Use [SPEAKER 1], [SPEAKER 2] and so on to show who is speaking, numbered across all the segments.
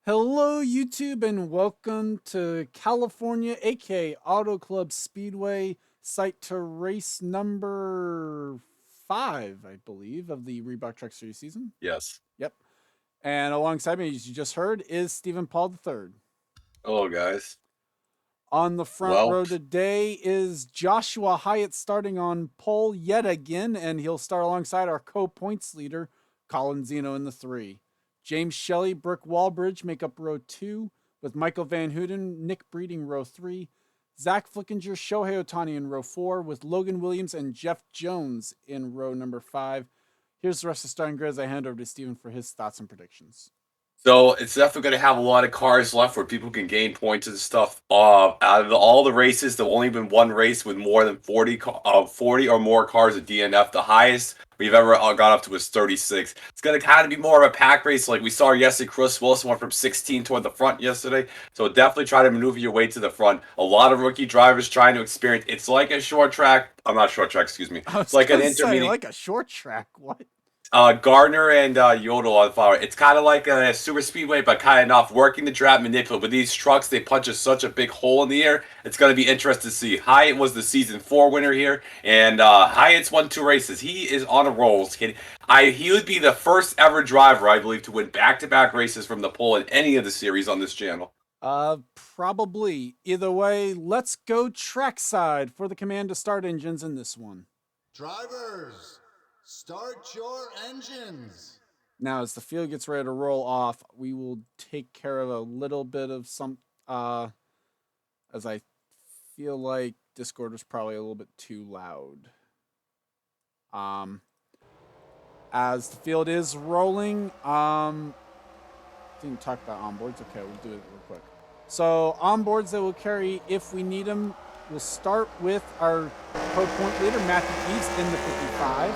[SPEAKER 1] Hello, YouTube, and welcome to California, aka Auto Club Speedway, site to race number 5, I believe, of the Reebok Truck Series season.
[SPEAKER 2] Yes.
[SPEAKER 1] Yep. And alongside me, as you just heard, is Stephen Paul III.
[SPEAKER 2] Hello, guys.
[SPEAKER 1] On the front
[SPEAKER 2] Well,
[SPEAKER 1] row today is Joshua Hyatt starting on pole yet again, and he'll start alongside our co-points leader, Colin Zeno in the 3. James Shelley, Brooke Walbridge make up row 2, with Michael Van Houten, Nick Breeding row 3, Zach Flickinger, Shohei Otani in row 4, with Logan Williams and Jeff Jones in row number 5. Here's the rest of the starting grid as I hand over to Stephen for his thoughts and predictions.
[SPEAKER 2] so it's definitely going to have a lot of cars left where people can gain points and stuff. Out of all the races, there'll only been one race with more than 40 or more cars at DNF. The highest we've ever got up to was 36. It's going to kind of be more of a pack race like we saw yesterday. Chris Wilson went from 16 toward the front yesterday. So definitely try to maneuver your way to the front. A lot of rookie drivers trying to experience. It's like a short track. I'm not short track, excuse me.
[SPEAKER 1] I was
[SPEAKER 2] It's like an
[SPEAKER 1] gonna say,
[SPEAKER 2] intermediate.
[SPEAKER 1] like a short track. What?
[SPEAKER 2] Gardner and Yodel on fire. It's kind of like a super speedway, but kind of not working the track manipulate. With these trucks, they punch such a big hole in the air. It's going to be interesting to see. Hyatt was the season 4 winner here, and Hyatt's won 2 races. He is on a roll. He would be the first ever driver, I believe, to win back-to-back races from the pole in any of the series on this channel.
[SPEAKER 1] Probably. Either way, let's go trackside for the command to start engines in this one.
[SPEAKER 3] Drivers, start your engines.
[SPEAKER 1] Now, as the field gets ready to roll off, we will take care of a little bit of some, as I feel like Discord is probably a little bit too loud. As the field is rolling, didn't talk about onboards. Okay, we'll do it real quick. So onboards that will carry if we need them. We'll start with our pro point leader, Matthew Eves, in the 55.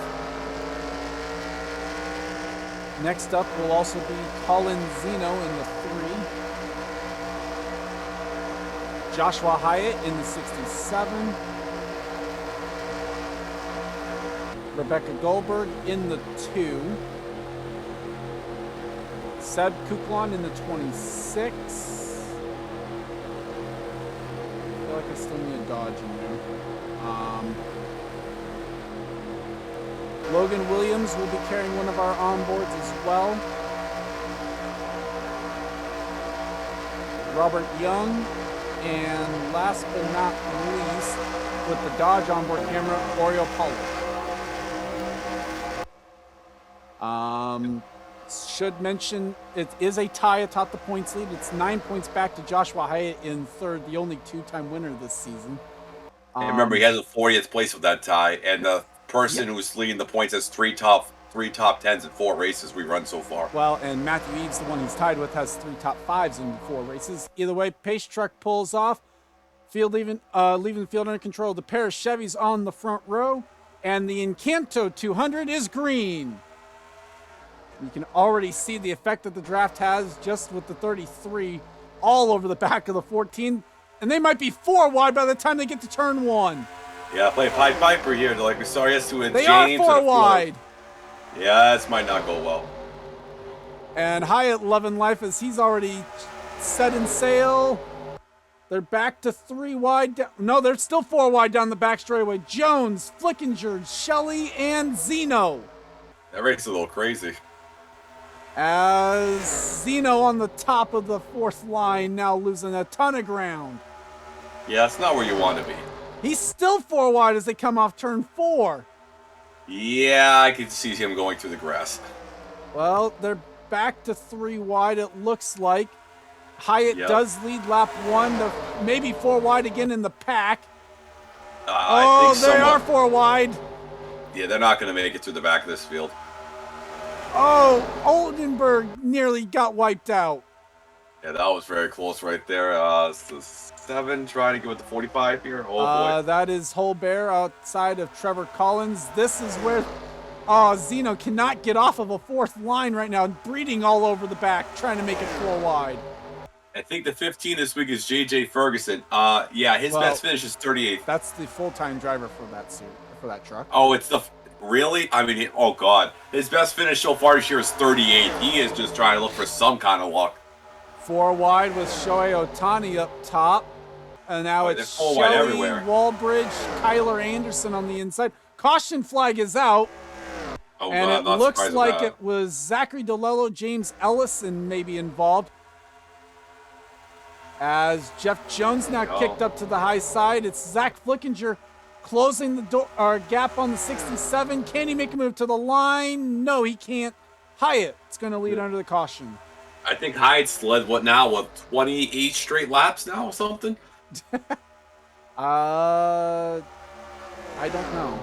[SPEAKER 1] Next up will also be Colin Zeno in the 3. Joshua Hyatt in the 67. Rebecca Goldberg in the 2. Seb Kuklon in the 26. I feel like I still need a Dodge in there. Logan Williams will be carrying one of our onboards as well. Robert Young, and last but not least, with the Dodge onboard camera, Oriel Pollard. Should mention it is a tie atop the points lead. It's 9 points back to Joshua Hyatt in 3rd, the only 2-time winner this season.
[SPEAKER 2] And remember, he has a 40th place with that tie, and the person who's leading the points has three top 10s in 4 races we run so far.
[SPEAKER 1] Well, and Matthew Eves, the one he's tied with, has 3 top 5s in 4 races. Either way, pace truck pulls off. Field leaving the field under control. The pair of Chevys on the front row, and the Encanto 200 is green. You can already see the effect that the draft has just with the 33 all over the back of the 14. And they might be 4 wide by the time they get to turn 1.
[SPEAKER 2] Yeah, play Pied Piper here, like we saw yesterday with
[SPEAKER 1] They
[SPEAKER 2] James.
[SPEAKER 1] are 4 wide.
[SPEAKER 2] Yeah, this might not go well.
[SPEAKER 1] And Hyatt loving life as he's already set in sail. They're back to 3 wide. No, they're still 4 wide down the back straightaway. Jones, Flickinger, Shelley, and Zeno.
[SPEAKER 2] That race is a little crazy.
[SPEAKER 1] As Zeno on the top of the 4th line, now losing a ton of ground.
[SPEAKER 2] Yeah, that's not where you want to be.
[SPEAKER 1] He's still 4 wide as they come off turn 4.
[SPEAKER 2] Yeah, I can see him going through the grass.
[SPEAKER 1] Well, they're back to 3 wide, it looks like. Hyatt does lead lap 1. They're maybe 4 wide again in the pack.
[SPEAKER 2] I think
[SPEAKER 1] they are 4 wide.
[SPEAKER 2] Yeah, they're not going to make it to the back of this field.
[SPEAKER 1] Oh, Oldenburg nearly got wiped out.
[SPEAKER 2] Yeah, that was very close right there. So 7 trying to get with the 45 here. Oh, boy.
[SPEAKER 1] That is Holbear outside of Trevor Collins. This is where Zeno cannot get off of a 4th line right now, breeding all over the back, trying to make it 4 wide.
[SPEAKER 2] I think the 15 this week is J.J. Ferguson. Yeah, his best finish is 38th.
[SPEAKER 1] That's the full-time driver for that truck.
[SPEAKER 2] Oh, it's the Really? I mean, oh god. His best finish so far this year is 38. He is just trying to look for some kind of luck.
[SPEAKER 1] 4 wide with Shohei Ohtani up top. And now
[SPEAKER 2] Oh,
[SPEAKER 1] it's
[SPEAKER 2] they're 4 wide
[SPEAKER 1] Shelley,
[SPEAKER 2] everywhere.
[SPEAKER 1] Walbridge, Kyler Anderson on the inside. Caution flag is out.
[SPEAKER 2] Oh,
[SPEAKER 1] And
[SPEAKER 2] God,
[SPEAKER 1] it
[SPEAKER 2] not
[SPEAKER 1] looks
[SPEAKER 2] surprised
[SPEAKER 1] like
[SPEAKER 2] with that.
[SPEAKER 1] it was Zachary DeLello, James Ellison maybe involved. As Jeff Jones now kicked up to the high side, it's Zach Flickinger closing the door or gap on the 67. Can he make a move to the line? No, he can't. Hyatt's going to lead under the caution.
[SPEAKER 2] I think Hyatt's led, what now, 28 straight laps now or something?
[SPEAKER 1] I don't know.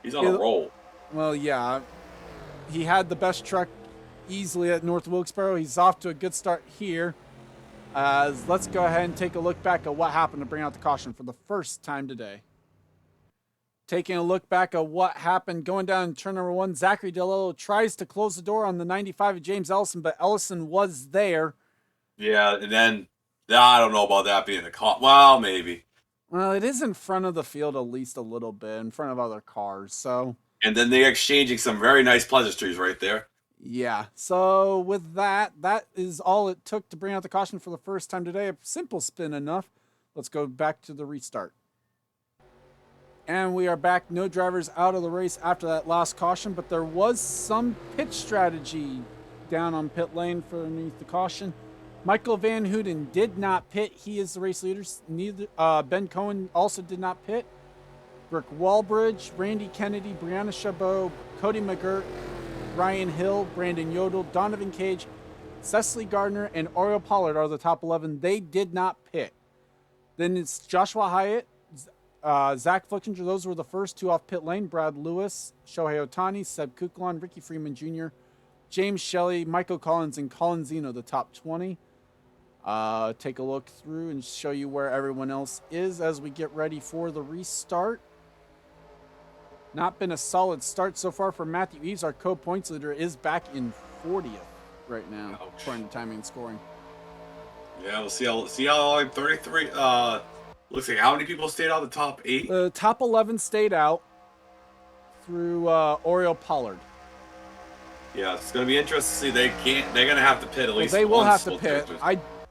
[SPEAKER 2] He's on a roll.
[SPEAKER 1] Well, yeah. He had the best truck easily at North Wilkesboro. He's off to a good start here. Let's go ahead and take a look back at what happened to bring out the caution for the first time today. Taking a look back at what happened going down in turn number 1, Zachary DeLillo tries to close the door on the 95 of James Ellison, but Ellison was there.
[SPEAKER 2] Yeah, and then I don't know about that being the caution. Well, maybe.
[SPEAKER 1] Well, it is in front of the field at least a little bit, in front of other cars, so...
[SPEAKER 2] And then they're exchanging some very nice pleasantries right there.
[SPEAKER 1] Yeah, so with that is all it took to bring out the caution for the first time today. A simple spin enough. Let's go back to the restart. And we are back. No drivers out of the race after that last caution, but there was some pit strategy down on pit lane for underneath the caution. Michael Van Houten did not pit. He is the race leader. Neither Ben Cohen also did not pit. Rick Walbridge, Randy Kennedy, Brianna Chabot, Cody McGirt, Ryan Hill, Brandon Yodel, Donovan Cage, Cecily Gardner, and Oriole Pollard are the top 11. They did not pit. Then it's Joshua Hyatt, Zach Flickinger. Those were the first 2 off pit lane. Brad Lewis, Shohei Ohtani, Seb Kuklon, Ricky Freeman Jr., James Shelley, Michael Collins, and Colin Zeno, the top 20. Take a look through and show you where everyone else is as we get ready for the restart. Not been a solid start so far for Matthew Eves. Our co-points leader is back in 40th right now, according to timing and scoring.
[SPEAKER 2] Yeah, we'll see how long 33. Looks like how many people stayed out of the top 8?
[SPEAKER 1] The top 11 stayed out through Oriole Pollard.
[SPEAKER 2] Yeah, it's gonna be interesting to see. They're gonna have to pit at least.
[SPEAKER 1] They will have to
[SPEAKER 2] once.
[SPEAKER 1] pit.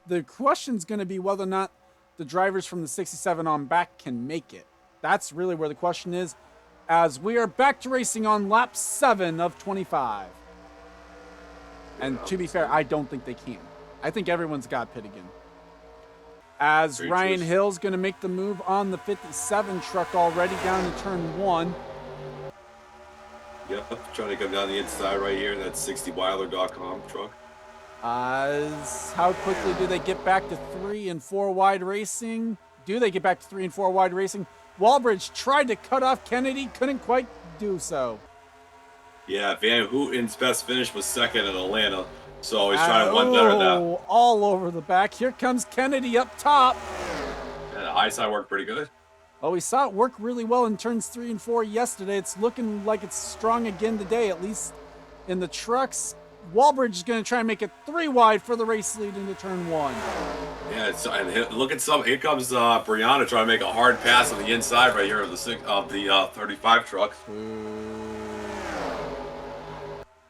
[SPEAKER 1] The question's going to be whether or not the drivers from the 67 on back can make it. That's really where the question is, as we are back to racing on lap 7 of 25. And to be fair, I don't think they can. I think everyone's got pit again. As
[SPEAKER 2] Very
[SPEAKER 1] Ryan
[SPEAKER 2] true.
[SPEAKER 1] Hill's going to make the move on the 57 truck already down to turn 1.
[SPEAKER 2] Yep, trying to come down the inside right here. That 60wiler.com truck.
[SPEAKER 1] How quickly do they get back to 3 and 4 wide racing? Do they get back to 3 and 4 wide racing? Walbridge tried to cut off Kennedy, couldn't quite do so.
[SPEAKER 2] Yeah, Van Houten's best finish was second in Atlanta, so he's trying to one better than that.
[SPEAKER 1] All over the back. Here comes Kennedy up top.
[SPEAKER 2] And the high side worked pretty good.
[SPEAKER 1] Oh, we saw it work really well in turns 3 and 4 yesterday. It's looking like it's strong again today, at least in the trucks. Walbridge is going to try and make it 3 wide for the race lead into turn 1.
[SPEAKER 2] Yeah, and look at here comes Brianna trying to make a hard pass on the inside right here of the 35 truck.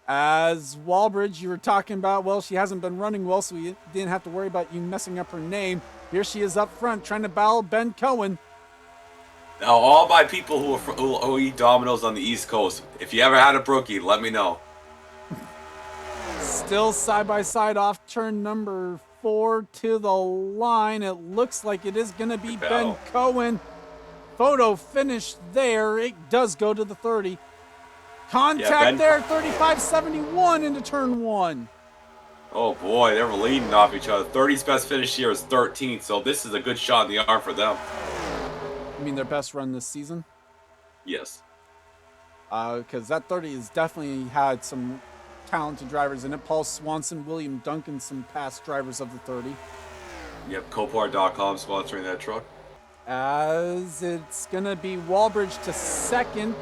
[SPEAKER 1] As Walbridge, you were talking about, well, she hasn't been running well, so we didn't have to worry about you messing up her name. Here she is up front trying to battle Ben Cohen.
[SPEAKER 2] Now, all my people who eat Domino's on the East Coast, if you ever had a brookie, let me know.
[SPEAKER 1] Still side by side off turn number 4 to the line. It looks like it is going to be Ben Cohen. Photo finish there. It does go to the 30. Contact there, 35.71 into turn 1.
[SPEAKER 2] Oh boy, they were leading off each other. 30's best finish here is 13th, so this is a good shot in the arm for them.
[SPEAKER 1] You mean their best run this season?
[SPEAKER 2] Yes.
[SPEAKER 1] Because that 30 has definitely had some talented drivers in it. Paul Swanson, William Duncan, some past drivers of the 30.
[SPEAKER 2] Yep, Copart.com sponsoring that truck.
[SPEAKER 1] As it's going to be Walbridge to second,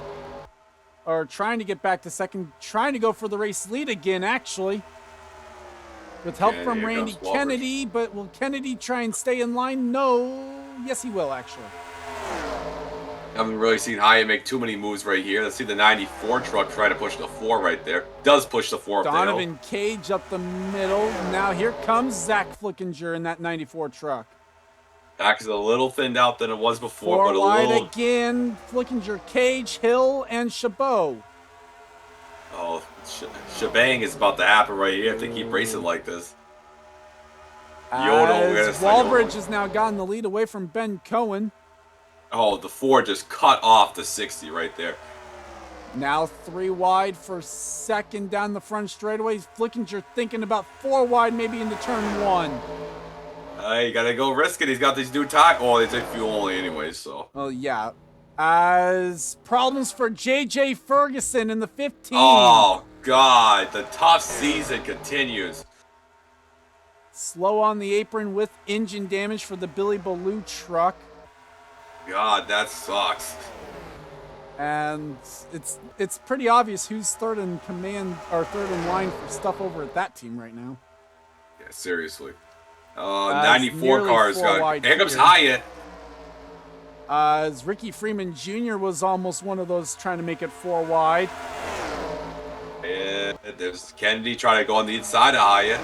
[SPEAKER 1] or trying to get back to second, trying to go for the race lead again, actually. With help from Randy Kennedy, but will Kennedy try and stay in line? No. Yes, he will, actually.
[SPEAKER 2] haven't really seen Hyatt make too many moves right here. Let's see the 94 truck try to push the 4 right there. Does push the 4 up the hill.
[SPEAKER 1] Donovan Cage up the middle. Now here comes Zach Flickinger in that 94 truck.
[SPEAKER 2] Back is a little thinned out than it was before,
[SPEAKER 1] Four
[SPEAKER 2] but a
[SPEAKER 1] wide
[SPEAKER 2] little.
[SPEAKER 1] again. Flickinger, Cage, Hill, and Chabot.
[SPEAKER 2] Oh, shebang is about to happen right here if they keep racing like this. Yodel,
[SPEAKER 1] As Walbridge has now gotten the lead away from Ben Cohen.
[SPEAKER 2] Oh, the 4 just cut off the 60 right there.
[SPEAKER 1] Now 3 wide for second down the front straightaway. Flickinger thinking about 4 wide maybe into turn 1.
[SPEAKER 2] You gotta go risk it. He's got these new tires. Oh, they take fuel only anyway, so.
[SPEAKER 1] Oh, yeah. As problems for J.J. Ferguson in the 15.
[SPEAKER 2] Oh, God. The tough season continues.
[SPEAKER 1] Slow on the apron with engine damage for the Billy Baloo truck.
[SPEAKER 2] God, that sucks.
[SPEAKER 1] And it's pretty obvious who's third in command or third in line for stuff over at that team right now.
[SPEAKER 2] Yeah, seriously. 94 cars got. Here comes
[SPEAKER 1] here.
[SPEAKER 2] Hyatt.
[SPEAKER 1] As Ricky Freeman Jr. was almost one of those trying to make it 4 wide.
[SPEAKER 2] And there's Kennedy trying to go on the inside of Hyatt.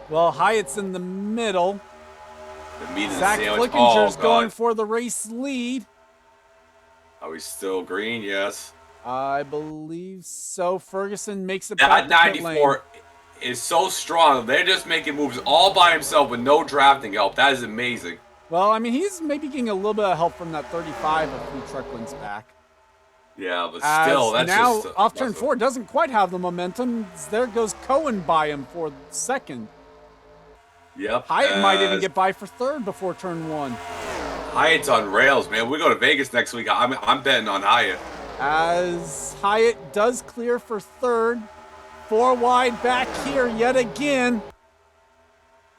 [SPEAKER 1] Well, Hyatt's in the middle.
[SPEAKER 2] The meat of the
[SPEAKER 1] Zach
[SPEAKER 2] sandwich.
[SPEAKER 1] Flickinger's
[SPEAKER 2] Oh,
[SPEAKER 1] going
[SPEAKER 2] God.
[SPEAKER 1] for the race lead.
[SPEAKER 2] Are we still green? Yes.
[SPEAKER 1] I believe so. Ferguson makes it
[SPEAKER 2] That
[SPEAKER 1] back to pit
[SPEAKER 2] 94
[SPEAKER 1] lane.
[SPEAKER 2] is so strong. They're just making moves all by himself with no drafting help. That is amazing.
[SPEAKER 1] Well, I mean, he's maybe getting a little bit of help from that 35 a few truck wins back.
[SPEAKER 2] Yeah, but still, that's
[SPEAKER 1] now
[SPEAKER 2] just
[SPEAKER 1] off turn 4 doesn't quite have the momentum. There goes Cohen by him for second.
[SPEAKER 2] Yep.
[SPEAKER 1] Hyatt might even get by for third before turn 1.
[SPEAKER 2] Hyatt's on rails, man. We go to Vegas next week. I'm betting on Hyatt.
[SPEAKER 1] As Hyatt does clear for third. 4 wide back here yet again.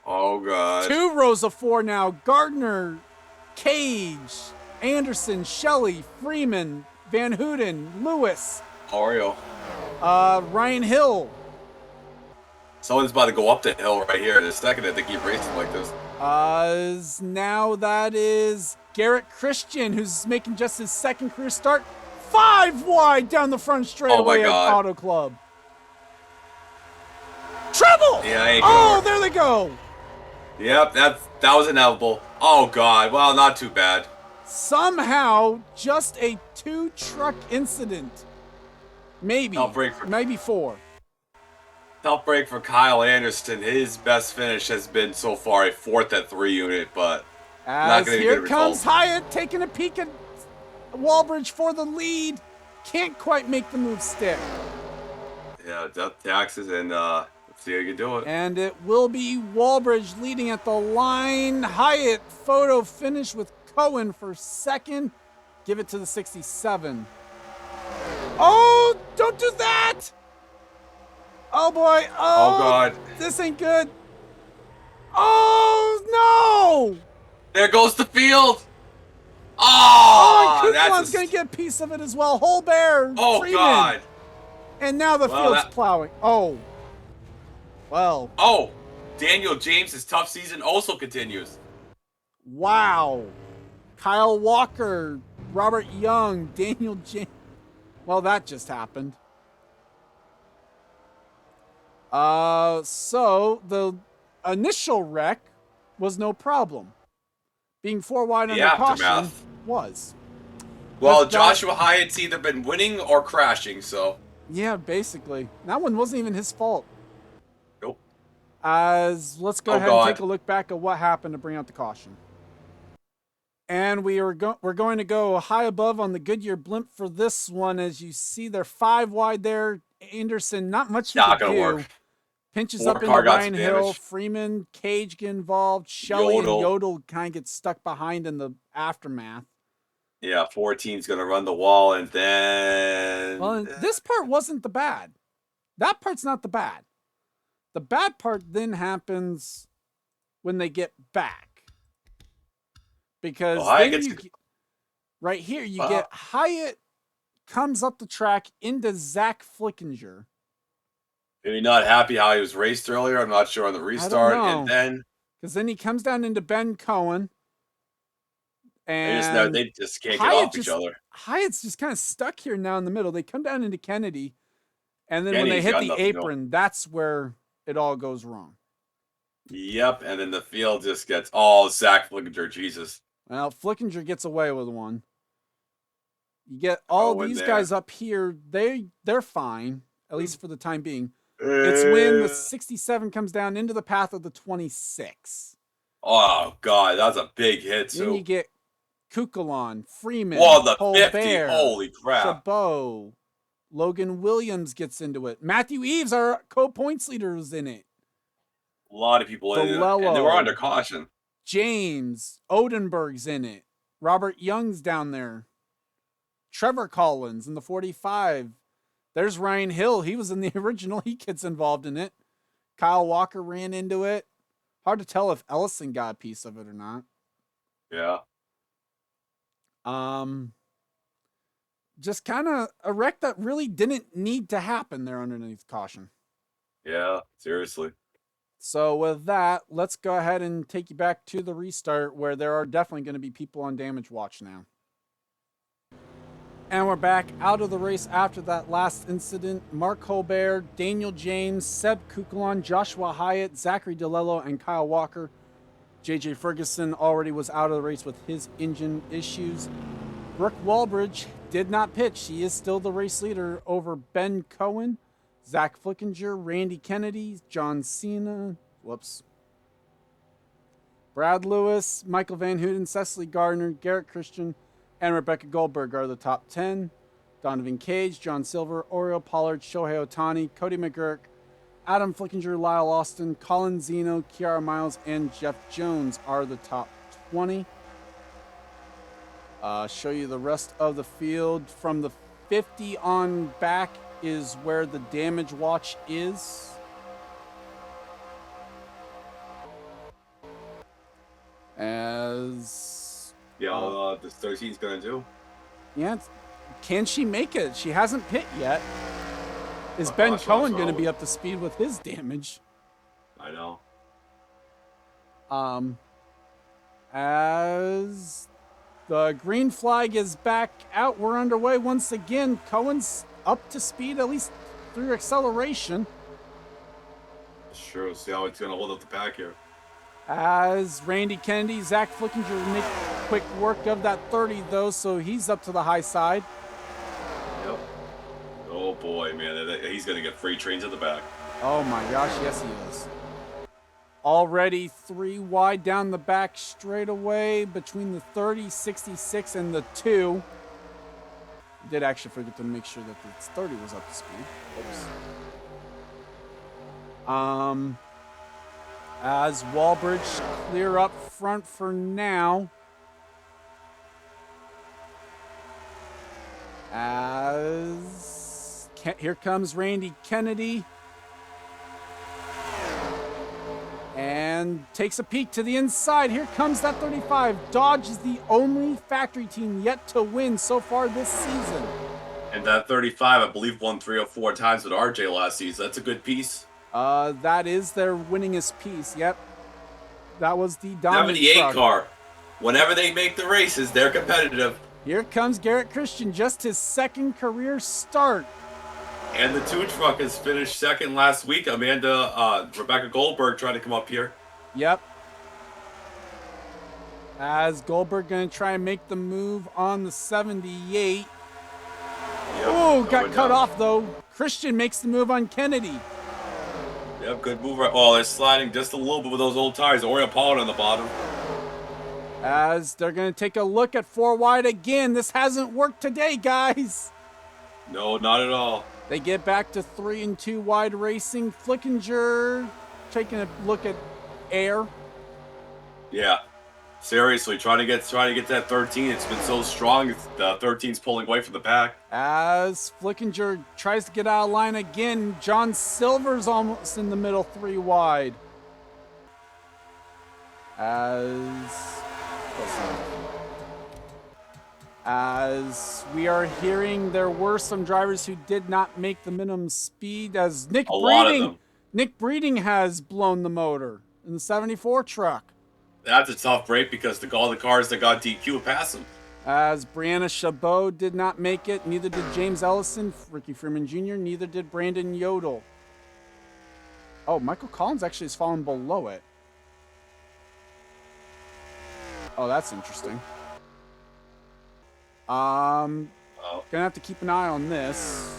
[SPEAKER 2] Oh, God.
[SPEAKER 1] 2 rows of 4 now. Gardner, Cage, Anderson, Shelley, Freeman, Van Houten, Lewis,
[SPEAKER 2] Oreo.
[SPEAKER 1] Ryan Hill.
[SPEAKER 2] Someone's about to go up the hill right here in a second if they keep racing like this.
[SPEAKER 1] Now that is Garrett Christian, who's making just his second career start. 5 wide down the front straightaway of Auto Club. Trouble!
[SPEAKER 2] Yeah,
[SPEAKER 1] oh, there they go.
[SPEAKER 2] Yep, that was inevitable. Oh, God. Well, not too bad.
[SPEAKER 1] Somehow, just a 2-truck incident. Maybe. Maybe 4.
[SPEAKER 2] Tough break for Kyle Anderson. His best finish has been so far a 4th at 3 unit, but not going to be
[SPEAKER 1] here
[SPEAKER 2] good
[SPEAKER 1] comes
[SPEAKER 2] results.
[SPEAKER 1] Hyatt taking a peek at Walbridge for the lead. Can't quite make the move stick.
[SPEAKER 2] Yeah, death taxes, and let's see how you can do it.
[SPEAKER 1] And it will be Walbridge leading at the line. Hyatt photo finish with Cohen for second. Give it to the 67. Oh, don't do that! Oh boy! Oh
[SPEAKER 2] God!
[SPEAKER 1] This ain't good. Oh no!
[SPEAKER 2] There goes the field. Oh,
[SPEAKER 1] and
[SPEAKER 2] that's
[SPEAKER 1] Kuklon's gonna get a piece of it as well. Holbear.
[SPEAKER 2] Oh,
[SPEAKER 1] Freeman.
[SPEAKER 2] God!
[SPEAKER 1] And now the field's plowing. Oh. Well.
[SPEAKER 2] Oh, Daniel James's tough season also continues.
[SPEAKER 1] Wow. Kyle Walker, Robert Young, Daniel James. Well, that just happened. So the initial wreck was no problem. Being 4 wide under caution was.
[SPEAKER 2] Well, Joshua Hyatt's either been winning or crashing, so.
[SPEAKER 1] Yeah, basically. That one wasn't even his fault.
[SPEAKER 2] Nope.
[SPEAKER 1] Let's go ahead and take a look back at what happened to bring out the caution. And we're going to go high above on the Goodyear blimp for this one. As you see, they're 5 wide there. Anderson, not much he could do. Work. Pinches up into Ryan Hill. Freeman, Cage get involved. Shelley and Yodel kind of get stuck behind in the aftermath.
[SPEAKER 2] Yeah, 14's going to run the wall, and then...
[SPEAKER 1] Well, this part wasn't the bad. That part's not the bad. The bad part then happens when they get back. Because then right here, you get Hyatt comes up the track into Zach Flickinger.
[SPEAKER 2] Maybe not happy how he was raced earlier. I'm not sure on the restart. And then...
[SPEAKER 1] Because then he comes down into Ben Cohen. And
[SPEAKER 2] they just can't get off each other.
[SPEAKER 1] Hyatt's just kind of stuck here now in the middle. They come down into Kennedy, and then when they
[SPEAKER 2] Kennedy's
[SPEAKER 1] hit
[SPEAKER 2] got
[SPEAKER 1] the
[SPEAKER 2] nothing
[SPEAKER 1] apron, that's where it all goes wrong.
[SPEAKER 2] Yep, and then the field just gets Zach Flickinger, Jesus.
[SPEAKER 1] Well, Flickinger gets away with one. You get all these guys up here, they're fine, at least for the time being. It's when the 67 comes down into the path of the 26.
[SPEAKER 2] Oh, God, that's a big hit, too.
[SPEAKER 1] Then you get Kukulon, Freeman,
[SPEAKER 2] Whoa, the
[SPEAKER 1] Colbert,
[SPEAKER 2] 50, holy crap.
[SPEAKER 1] Chabot, Logan Williams gets into it. Matthew Eves, our co-points leader, is in it.
[SPEAKER 2] A lot of people in it, and they were under caution.
[SPEAKER 1] James Odenberg's in it. Robert Young's down there. Trevor Collins in the 45. There's Ryan Hill. He was in the original. He gets involved in it. Kyle Walker ran into it. Hard to tell if Ellison got a piece of it or not.
[SPEAKER 2] Yeah.
[SPEAKER 1] Just kind of a wreck that really didn't need to happen there underneath caution.
[SPEAKER 2] Yeah, seriously.
[SPEAKER 1] So with that, let's go ahead and take you back to the restart where there are definitely going to be people on damage watch now. And we're back out of the race after that last incident. Mark Colbert, Daniel James, Seb Kukulon, Joshua Hyatt, Zachary DeLello, and Kyle Walker. JJ Ferguson already was out of the race with his engine issues. Brooke Walbridge did not pitch. He is still the race leader over Ben Cohen, Zach Flickinger, Randy Kennedy, John Cena, Brad Lewis, Michael Van Houten, Cecily Gardner, Garrett Christian, and Rebecca Goldberg are the top 10. Donovan Cage, John Silver, Oriole Pollard, Shohei Ohtani, Cody McGurk, Adam Flickinger, Lyle Austin, Colin Zeno, Kiara Miles, and Jeff Jones are the top 20. Show you the rest of the field. From the 50 on back is where the damage watch is. As
[SPEAKER 2] this 13's gonna do.
[SPEAKER 1] Yeah, can she make it? She hasn't pit yet. Is Ben Cohen going to be up to speed with his damage?
[SPEAKER 2] I know.
[SPEAKER 1] As the green flag is back out, we're underway once again. Cohen's up to speed, at least through acceleration.
[SPEAKER 2] Sure, see how it's going to hold up the pack here.
[SPEAKER 1] As Randy Kennedy, Zach Flickinger make quick work of that 30, though, so he's up to the high side.
[SPEAKER 2] Yep. Oh, boy, man. He's going to get freight trains at the back.
[SPEAKER 1] Oh, my gosh. Yes, he is. Already 3 wide down the back straight away between the 30, 66, and the 2. Did actually forget to make sure that the 30 was up to speed. Oops. As Walbridge clear up front for now. As here comes Randy Kennedy. And takes a peek to the inside. Here comes that 35. Dodge is the only factory team yet to win so far this season.
[SPEAKER 2] And that 35, I believe, won 3 or 4 times with RJ last season. That's a good piece.
[SPEAKER 1] That is their winningest piece. Yep. That was the dominant
[SPEAKER 2] 78
[SPEAKER 1] truck.
[SPEAKER 2] car. Whenever they make the races, they're competitive.
[SPEAKER 1] Here comes Garrett Christian, just his second career start.
[SPEAKER 2] And the 2 truck has finished second last week. Rebecca Goldberg trying to come up here.
[SPEAKER 1] Yep. As Goldberg going to try and make the move on the 78.
[SPEAKER 2] Yep,
[SPEAKER 1] Oh, got cut off though. Christian makes the move on Kennedy.
[SPEAKER 2] Yep, good move. Oh, they're sliding just a little bit with those old tires. Oriole Pollard on the bottom.
[SPEAKER 1] As they're going to take a look at 4 wide again. This hasn't worked today, guys.
[SPEAKER 2] No, not at all.
[SPEAKER 1] They get back to 3 and 2 wide racing. Flickinger taking a look at air.
[SPEAKER 2] Yeah, seriously, trying to get that 13. It's been so strong. The 13's pulling away from the pack.
[SPEAKER 1] As Flickinger tries to get out of line again, John Silver's almost in the middle, 3 wide. As we are hearing, there were some drivers who did not make the minimum speed. As Nick Breeding has blown the motor in the 74 truck.
[SPEAKER 2] That's a tough break because all the cars that got DQ pass him.
[SPEAKER 1] As Brianna Chabot did not make it, neither did James Ellison, Ricky Freeman Jr., neither did Brandon Yodel. Oh, Michael Collins actually has fallen below it. Oh, that's interesting. Gonna have to keep an eye on this.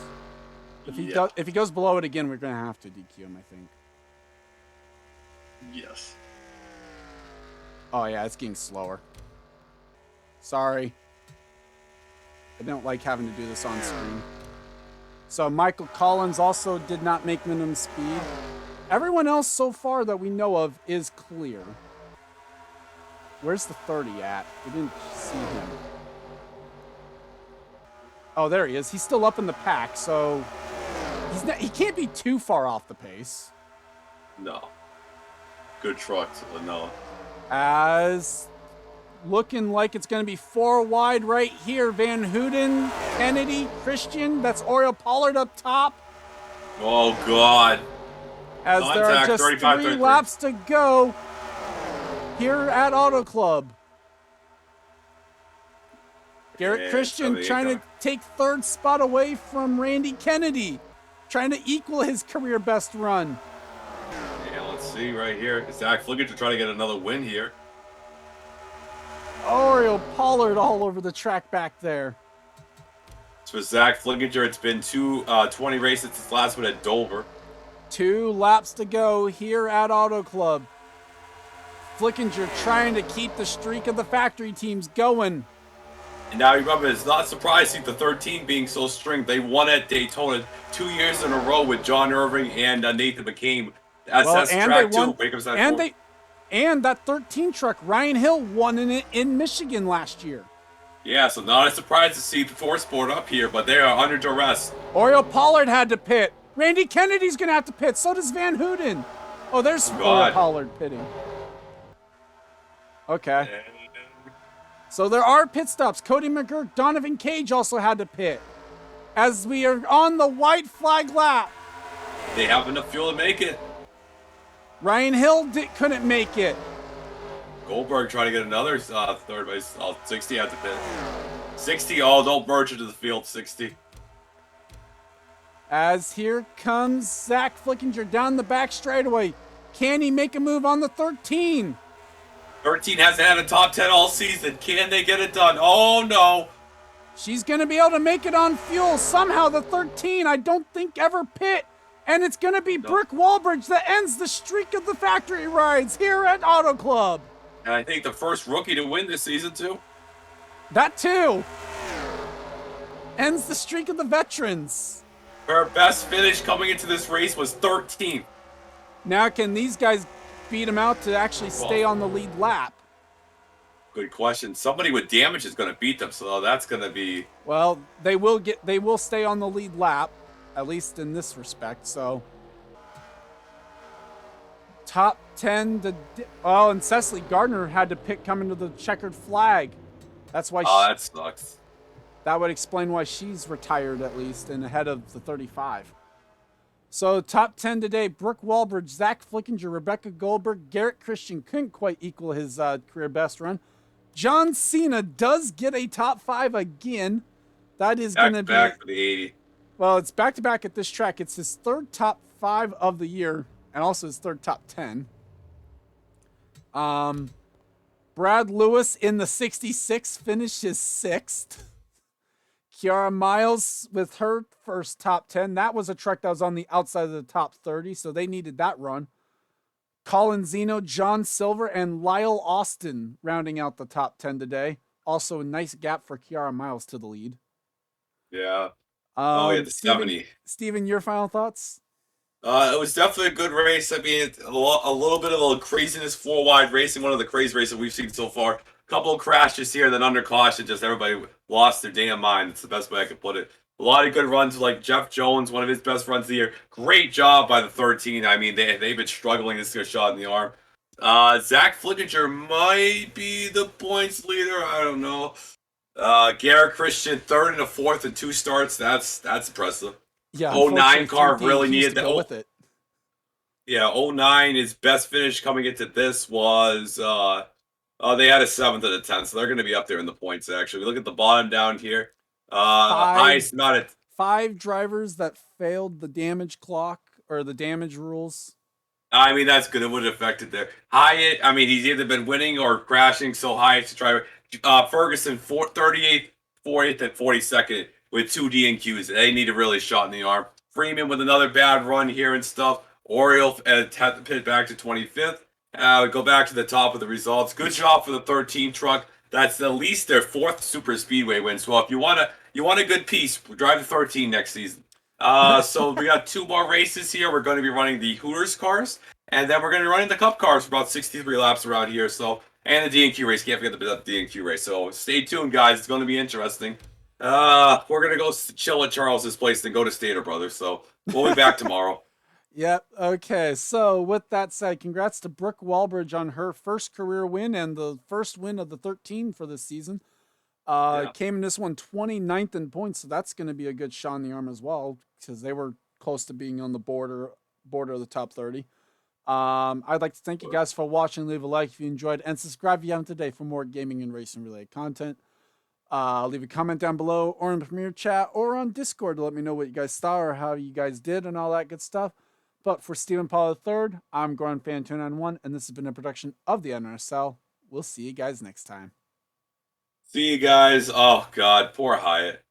[SPEAKER 1] If he goes below it again, we're gonna have to DQ him, I think.
[SPEAKER 2] Yes.
[SPEAKER 1] Oh yeah, it's getting slower. Sorry. I don't like having to do this on screen. So Michael Collins also did not make minimum speed. Everyone else so far that we know of is clear. Where's the 30 at? We didn't see him. Oh, there he is. He's still up in the pack, so he can't be too far off the pace.
[SPEAKER 2] No. Good trucks, no.
[SPEAKER 1] As looking like it's going to be 4 wide right here. Van Houten, Kennedy, Christian. That's Oriole Pollard up top.
[SPEAKER 2] Oh, God.
[SPEAKER 1] As there are just 3 laps to go here at Auto Club. Garrett Christian trying to take 3rd spot away from Randy Kennedy. Trying to equal his career best run.
[SPEAKER 2] Yeah, let's see right here. Zach Flickinger to try to get another win here.
[SPEAKER 1] Oriole Pollard all over the track back there.
[SPEAKER 2] So for Zach Flickinger, it's been 20 races since last one at Dover.
[SPEAKER 1] 2 laps to go here at Auto Club. Flickinger trying to keep the streak of the factory teams going.
[SPEAKER 2] And now remember, it's not surprising the 13 being so stringed. They won at Daytona 2 years in a row with John Irving and Nathan McCain. That's track 2.
[SPEAKER 1] And that 13 truck, Ryan Hill won in it in Michigan last year.
[SPEAKER 2] Yeah, so not a surprise to see the 4-sport up here, but they are under duress.
[SPEAKER 1] Oriole Pollard had to pit. Randy Kennedy's going to have to pit. So does Van Houten. Oh, there's Oriole Pollard pitting. Okay. So there are pit stops. Cody McGurk, Donovan Cage also had to pit. As we are on the white flag lap.
[SPEAKER 2] They have enough fuel to make it.
[SPEAKER 1] Ryan Hill couldn't make it.
[SPEAKER 2] Goldberg trying to get another 3rd base. 60 at the pit. 60, don't merge into the field, 60.
[SPEAKER 1] As here comes Zach Flickinger down the back straightaway. Can he make a move on the 13?
[SPEAKER 2] 13 hasn't had a top 10 all season. Can they get it done? Oh, no.
[SPEAKER 1] She's going to be able to make it on fuel. Somehow the 13, I don't think, ever pit. And it's going to be Brooke Walbridge that ends the streak of the factory rides here at Auto Club.
[SPEAKER 2] And I think the first rookie to win this season, too.
[SPEAKER 1] That, too. Ends the streak of the veterans.
[SPEAKER 2] Her best finish coming into this race was 13th.
[SPEAKER 1] Now can these guys beat him out to actually stay on the lead lap?
[SPEAKER 2] Good question. Somebody with damage is going to beat them, so that's going to be...
[SPEAKER 1] Well, they will stay on the lead lap, at least in this respect, so... Top 10 and Cecily Gardner had to pick coming to the checkered flag. That's why
[SPEAKER 2] that sucks.
[SPEAKER 1] That would explain why she's retired, at least, and ahead of the 35. So, top 10 today, Brooke Walbridge, Zach Flickinger, Rebecca Goldberg, Garrett Christian couldn't quite equal his career best run. John Cena does get a top 5 again. That is going to be...
[SPEAKER 2] Back for the 80.
[SPEAKER 1] Well, it's back-to-back at this track. It's his 3rd top 5 of the year, and also his 3rd top 10. Brad Lewis in the 66 finished his 6th. Kiara Miles with her first top 10. That was a truck that was on the outside of the top 30, so they needed that run. Colin Zeno, John Silver, and Lyle Austin rounding out the top 10 today. Also a nice gap for Kiara Miles to the lead.
[SPEAKER 2] Yeah. The 70.
[SPEAKER 1] Steven, your final thoughts?
[SPEAKER 2] It was definitely a good race. I mean, a little bit of a craziness, 4-wide racing, one of the craziest races we've seen so far. Couple of crashes here, then under caution, just everybody lost their damn mind. It's the best way I could put it. A lot of good runs, like Jeff Jones, one of his best runs of the year. Great job by the 13. I mean, they've been struggling to get a shot in the arm. Zach Flickinger might be the points leader. I don't know. Garrett Christian, 3rd and a 4th and 2 starts. That's impressive.
[SPEAKER 1] Yeah.
[SPEAKER 2] 09 car really needed
[SPEAKER 1] to go with it.
[SPEAKER 2] Yeah, 09, his best finish coming into this was They had a 7th and a 10th, so they're going to be up there in the points, actually. We look at the bottom down here.
[SPEAKER 1] Five
[SPEAKER 2] Highest amount of
[SPEAKER 1] 5 drivers that failed the damage clock or the damage rules.
[SPEAKER 2] I mean, that's good. It would have affected there. Hyatt, I mean, he's either been winning or crashing, so Hyatt's a driver. Ferguson, 38th, 40th, and 42nd with 2 DNQs. They need a really shot in the arm. Freeman with another bad run here and stuff. Oriole had to pit back to 25th. We go back to the top of the results. Good job for the 13 truck. That's at least their 4th super speedway win. So if you want a good piece, drive the 13 next season. So we got 2 more races here. We're going to be running the Hooters cars, and then we're going to be running the Cup cars for about 63 laps around here. So, and the DNQ race. Can't forget the DNQ race. So stay tuned, guys. It's going to be interesting. We're going to go chill at Charles's place and go to Stater Brothers. So we'll be back tomorrow.
[SPEAKER 1] Yep. Okay. So with that said, congrats to Brooke Walbridge on her first career win and the first win of the 13 for this season. Came in this one 29th in points, so that's going to be a good shot in the arm as well because they were close to being on the border of the top 30. I'd like to thank you guys for watching. Leave a like if you enjoyed, and subscribe if you haven't today for more gaming and racing related content. Leave a comment down below or in the Premiere chat or on Discord to let me know what you guys thought or how you guys did and all that good stuff. But for Stephen Paul III, I'm Goran Fan 291, and this has been a production of the NRSL. We'll see you guys next time.
[SPEAKER 2] See you guys. Oh, God. Poor Hyatt.